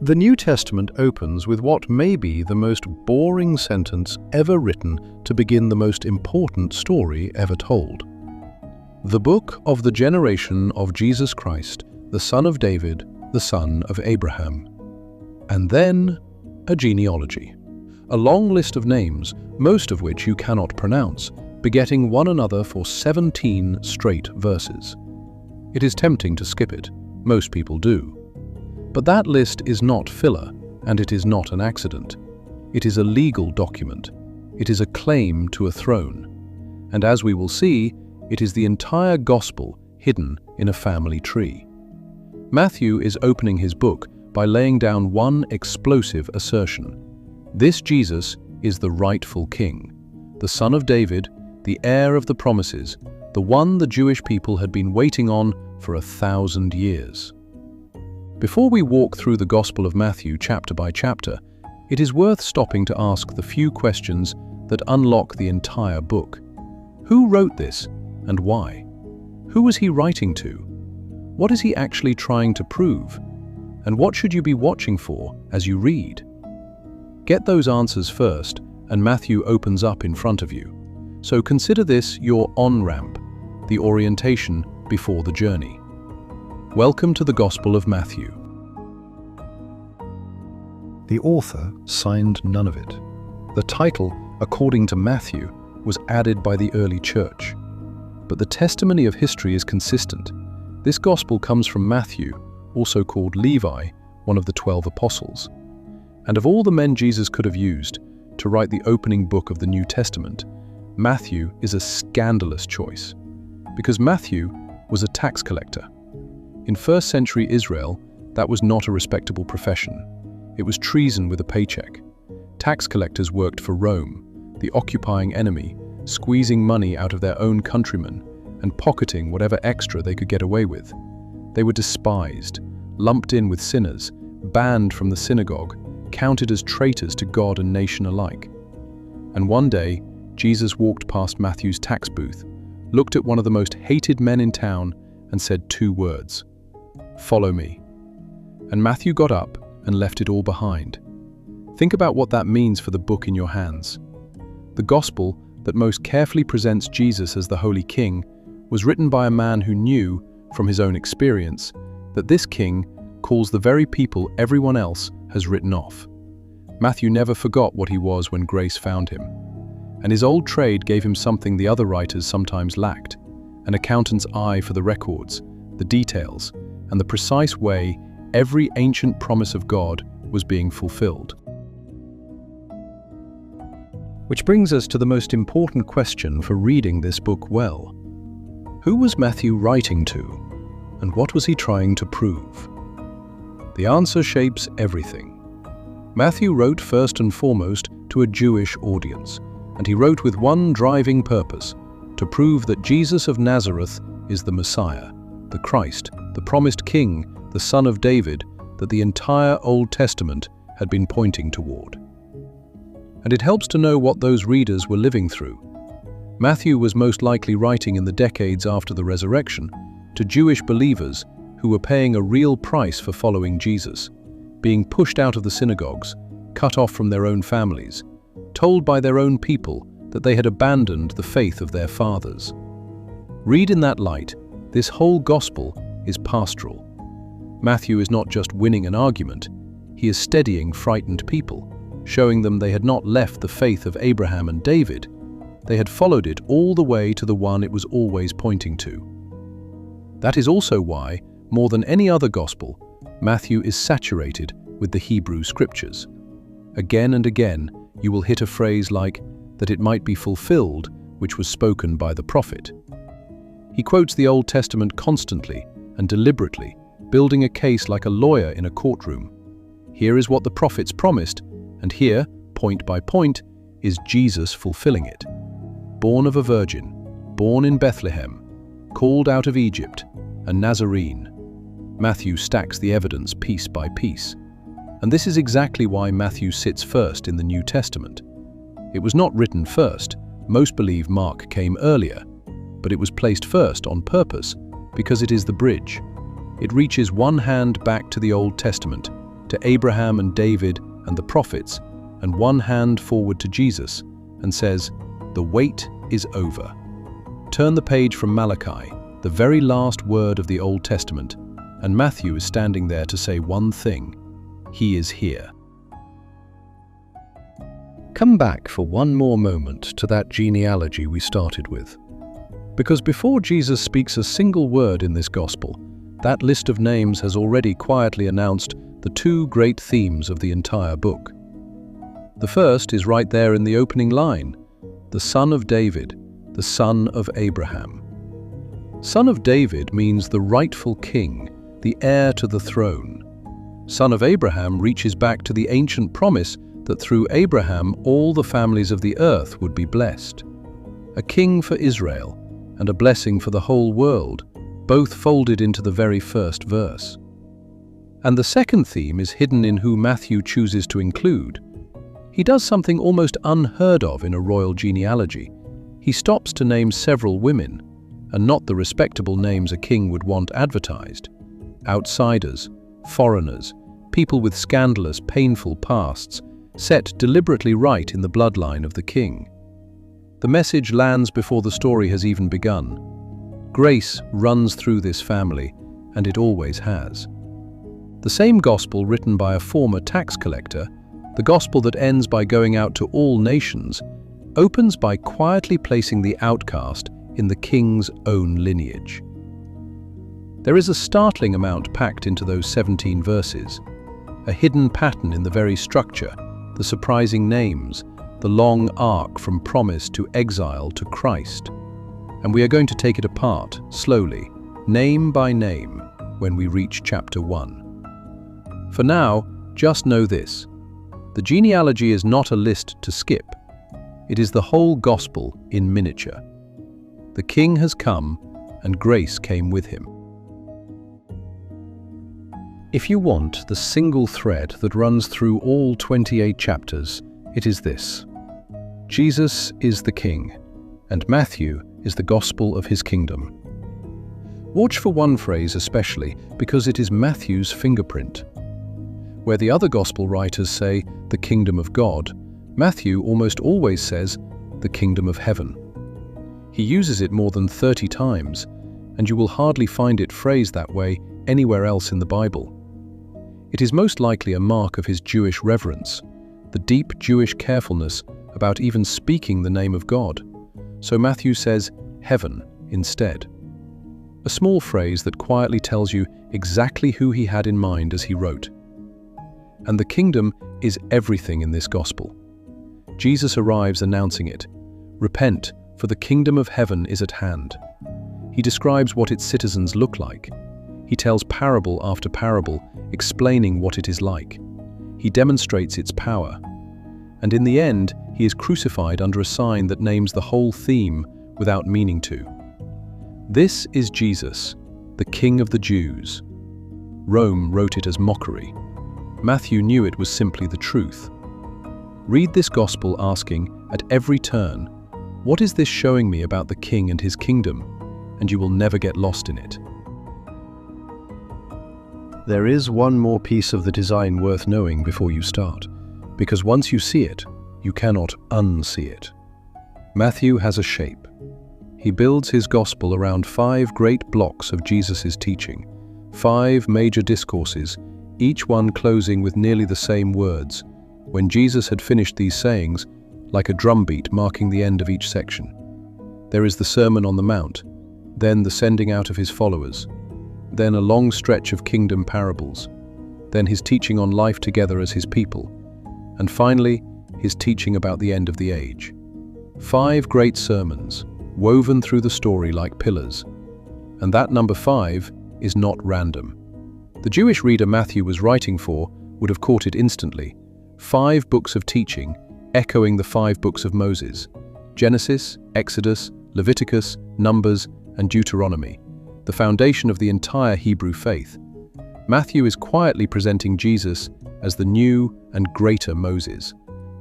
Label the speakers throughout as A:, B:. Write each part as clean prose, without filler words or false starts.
A: The New Testament opens with what may be the most boring sentence ever written to begin the most important story ever told. The book of the generation of Jesus Christ, the son of David, the son of Abraham. And then, a genealogy. A long list of names, most of which you cannot pronounce, begetting one another for 17 straight verses. It is tempting to skip it. Most people do. But that list is not filler, and it is not an accident. It is a legal document. It is a claim to a throne. And as we will see, it is the entire gospel hidden in a family tree. Matthew is opening his book by laying down one explosive assertion. This Jesus is the rightful king, the son of David, the heir of the promises, the one the Jewish people had been waiting on for 1,000 years. Before we walk through the Gospel of Matthew chapter by chapter, it is worth stopping to ask the few questions that unlock the entire book. Who wrote this and why? Who was he writing to? What is he actually trying to prove? And what should you be watching for as you read? Get those answers first, and Matthew opens up in front of you. So consider this your on-ramp, the orientation before the journey. Welcome to the Gospel of Matthew. The author signed none of it. The title, according to Matthew, was added by the early church. But the testimony of history is consistent. This Gospel comes from Matthew, also called Levi, one of the 12 apostles. And of all the men Jesus could have used to write the opening book of the New Testament, Matthew is a scandalous choice. Because Matthew was a tax collector. In first century Israel, that was not a respectable profession. It was treason with a paycheck. Tax collectors worked for Rome, the occupying enemy, squeezing money out of their own countrymen and pocketing whatever extra they could get away with. They were despised, lumped in with sinners, banned from the synagogue, counted as traitors to God and nation alike. And one day, Jesus walked past Matthew's tax booth, looked at one of the most hated men in town, and said 2 words, "Follow me." And Matthew got up and left it all behind. Think about what that means for the book in your hands. The gospel that most carefully presents Jesus as the Holy King was written by a man who knew, from his own experience, that this king calls the very people everyone else has written off. Matthew never forgot what he was when grace found him. And his old trade gave him something the other writers sometimes lacked, an accountant's eye for the records, the details, and the precise way every ancient promise of God was being fulfilled. Which brings us to the most important question for reading this book well. Who was Matthew writing to, and what was he trying to prove? The answer shapes everything. Matthew wrote first and foremost to a Jewish audience, and he wrote with one driving purpose, to prove that Jesus of Nazareth is the Messiah, the Christ, the promised King, the Son of David, that the entire Old Testament had been pointing toward. And it helps to know what those readers were living through. Matthew was most likely writing in the decades after the resurrection to Jewish believers who were paying a real price for following Jesus, being pushed out of the synagogues, cut off from their own families, told by their own people that they had abandoned the faith of their fathers. Read in that light, this whole gospel is pastoral. Matthew is not just winning an argument, he is steadying frightened people, showing them they had not left the faith of Abraham and David, they had followed it all the way to the one it was always pointing to. That is also why, more than any other gospel, Matthew is saturated with the Hebrew scriptures. Again and again, you will hit a phrase like, that it might be fulfilled, which was spoken by the prophet. He quotes the Old Testament constantly and deliberately, building a case like a lawyer in a courtroom. Here is what the prophets promised, and here, point by point, is Jesus fulfilling it. Born of a virgin, born in Bethlehem, called out of Egypt, a Nazarene. Matthew stacks the evidence piece by piece. And this is exactly why Matthew sits first in the New Testament. It was not written first. Most believe Mark came earlier, but it was placed first on purpose because it is the bridge. It reaches one hand back to the Old Testament to Abraham and David and the prophets, and one hand forward to Jesus, and says, "The wait is over." Turn the page from Malachi, the very last word of the Old Testament, and Matthew is standing there to say one thing: He is here. Come back for one more moment to that genealogy we started with. Because before Jesus speaks a single word in this gospel, that list of names has already quietly announced the two great themes of the entire book. The first is right there in the opening line: the son of David, the son of Abraham. Son of David means the rightful king, the heir to the throne. Son of Abraham reaches back to the ancient promise that through Abraham all the families of the earth would be blessed. A king for Israel and a blessing for the whole world, both folded into the very first verse. And the second theme is hidden in who Matthew chooses to include. He does something almost unheard of in a royal genealogy. He stops to name several women, and not the respectable names a king would want advertised. Outsiders, foreigners, people with scandalous, painful pasts, set deliberately right in the bloodline of the king. The message lands before the story has even begun. Grace runs through this family, and it always has. The same gospel written by a former tax collector, the gospel that ends by going out to all nations, opens by quietly placing the outcast in the king's own lineage. There is a startling amount packed into those 17 verses, a hidden pattern in the very structure, the surprising names, the long arc from promise to exile to Christ. And we are going to take it apart, slowly, name by name, when we reach chapter 1. For now, just know this: the genealogy is not a list to skip. It is the whole gospel in miniature. The king has come, and grace came with him. If you want the single thread that runs through all 28 chapters, it is this: Jesus is the king, and Matthew is the gospel of his kingdom. Watch for one phrase especially, because it is Matthew's fingerprint. Where the other gospel writers say the kingdom of God, Matthew almost always says the kingdom of heaven. He uses it more than 30 times, and you will hardly find it phrased that way anywhere else in the Bible. It is most likely a mark of his Jewish reverence, the deep Jewish carefulness about even speaking the name of God. So Matthew says heaven instead. A small phrase that quietly tells you exactly who he had in mind as he wrote. And the kingdom is everything in this gospel. Jesus arrives announcing it. Repent, for the kingdom of heaven is at hand. He describes what its citizens look like. He tells parable after parable, explaining what it is like. He demonstrates its power. And in the end, he is crucified under a sign that names the whole theme without meaning to. This is Jesus, the King of the Jews. Rome wrote it as mockery. Matthew knew it was simply the truth. Read this gospel asking, at every turn, what is this showing me about the King and his kingdom? And you will never get lost in it. There is one more piece of the design worth knowing before you start, because once you see it, you cannot unsee it. Matthew has a shape. He builds his gospel around 5 great blocks of Jesus' teaching, 5 major discourses, each one closing with nearly the same words. When Jesus had finished these sayings, like a drumbeat marking the end of each section. There is the Sermon on the Mount, then the sending out of his followers, then a long stretch of kingdom parables, then his teaching on life together as his people, and finally, his teaching about the end of the age. 5 great sermons, woven through the story like pillars. And that number 5 is not random. The Jewish reader Matthew was writing for would have caught it instantly. 5 books of teaching, echoing the 5 books of Moses: Genesis, Exodus, Leviticus, Numbers, and Deuteronomy, the foundation of the entire Hebrew faith. Matthew is quietly presenting Jesus as the new and greater Moses,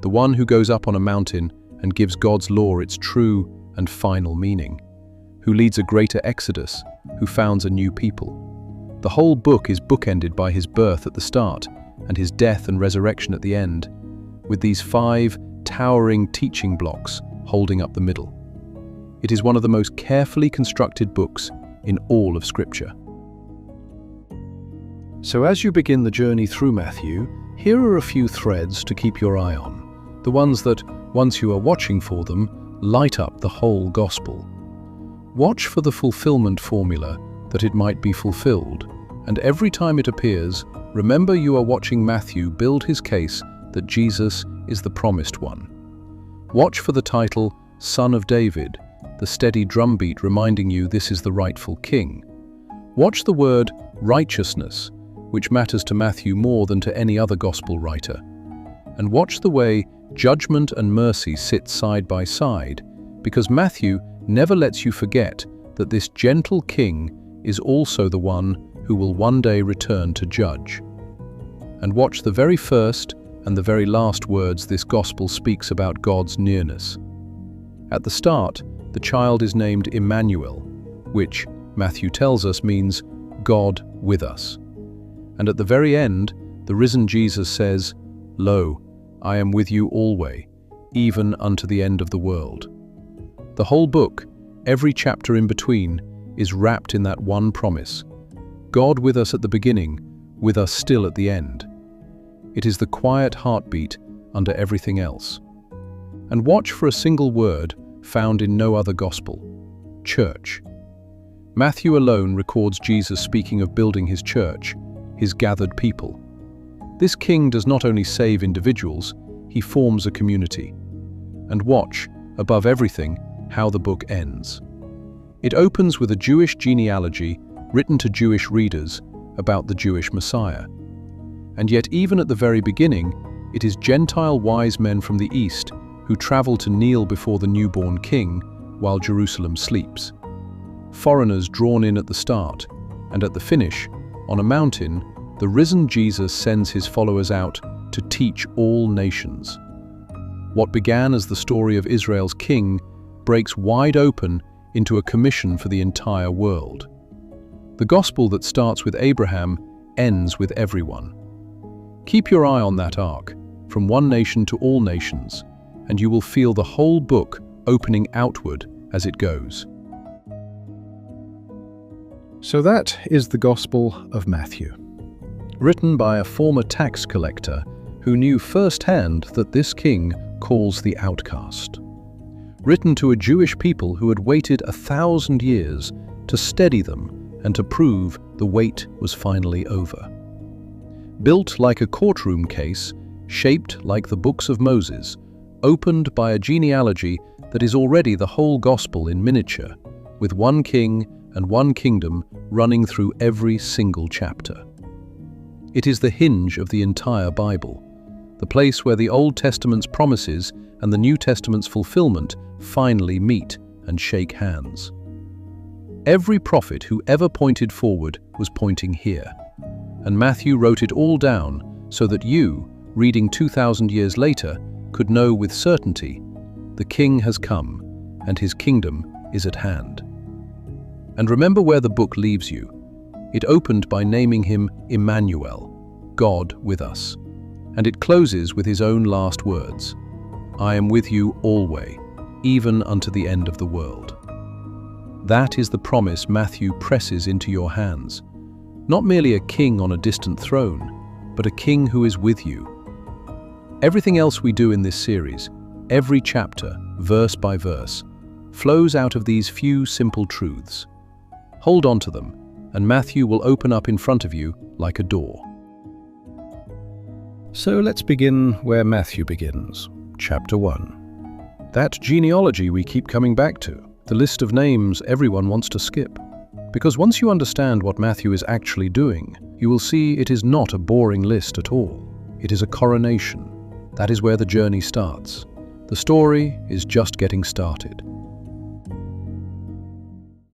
A: the one who goes up on a mountain and gives God's law its true and final meaning, who leads a greater exodus, who founds a new people. The whole book is bookended by his birth at the start and his death and resurrection at the end, with these 5 towering teaching blocks holding up the middle. It is one of the most carefully constructed books in all of Scripture. So as you begin the journey through Matthew, here are a few threads to keep your eye on, the ones that, once you are watching for them, light up the whole gospel. Watch for the fulfillment formula, that it might be fulfilled, and every time it appears, remember you are watching Matthew build his case that Jesus is the promised one. Watch for the title, Son of David, the steady drumbeat reminding you this is the rightful king. Watch the word righteousness, which matters to Matthew more than to any other gospel writer. And watch the way judgment and mercy sit side by side, because Matthew never lets you forget that this gentle king is also the one who will one day return to judge. And watch the very first and the very last words this gospel speaks about God's nearness. At the start, the child is named Emmanuel, which, Matthew tells us, means God with us. And at the very end, the risen Jesus says, "Lo, I am with you always, even unto the end of the world." The whole book, every chapter in between, is wrapped in that one promise: God with us at the beginning, with us still at the end. It is the quiet heartbeat under everything else. And watch for a single word found in no other gospel: church. Matthew alone records Jesus speaking of building his church, his gathered people. This king does not only save individuals, he forms a community. And watch, above everything, how the book ends. It opens with a Jewish genealogy written to Jewish readers about the Jewish Messiah. And yet even at the very beginning, it is Gentile wise men from the east who travel to kneel before the newborn king while Jerusalem sleeps. Foreigners drawn in at the start, and at the finish, on a mountain, the risen Jesus sends his followers out to teach all nations. What began as the story of Israel's king breaks wide open into a commission for the entire world. The gospel that starts with Abraham ends with everyone. Keep your eye on that arc, from one nation to all nations, and you will feel the whole book opening outward as it goes. So that is the Gospel of Matthew, written by a former tax collector who knew firsthand that this king calls the outcast. Written to a Jewish people who had waited 1,000 years to steady them and to prove the wait was finally over. Built like a courtroom case, shaped like the books of Moses, opened by a genealogy that is already the whole gospel in miniature, with one king and one kingdom running through every single chapter. It is the hinge of the entire Bible, the place where the Old Testament's promises and the New Testament's fulfillment finally meet and shake hands. Every prophet who ever pointed forward was pointing here, and Matthew wrote it all down so that you, reading 2,000 years later, could know with certainty the King has come and his kingdom is at hand. And remember where the book leaves you. It opened by naming him Emmanuel, God with us, and it closes with his own last words: "I am with you always, even unto the end of the world." That is the promise Matthew presses into your hands. Not merely a king on a distant throne, but a king who is with you. Everything else we do in this series, every chapter, verse by verse, flows out of these few simple truths. Hold on to them, and Matthew will open up in front of you like a door. So let's begin where Matthew begins, chapter 1. That genealogy we keep coming back to, the list of names everyone wants to skip. Because once you understand what Matthew is actually doing, you will see it is not a boring list at all. It is a coronation. That is where the journey starts. The story is just getting started.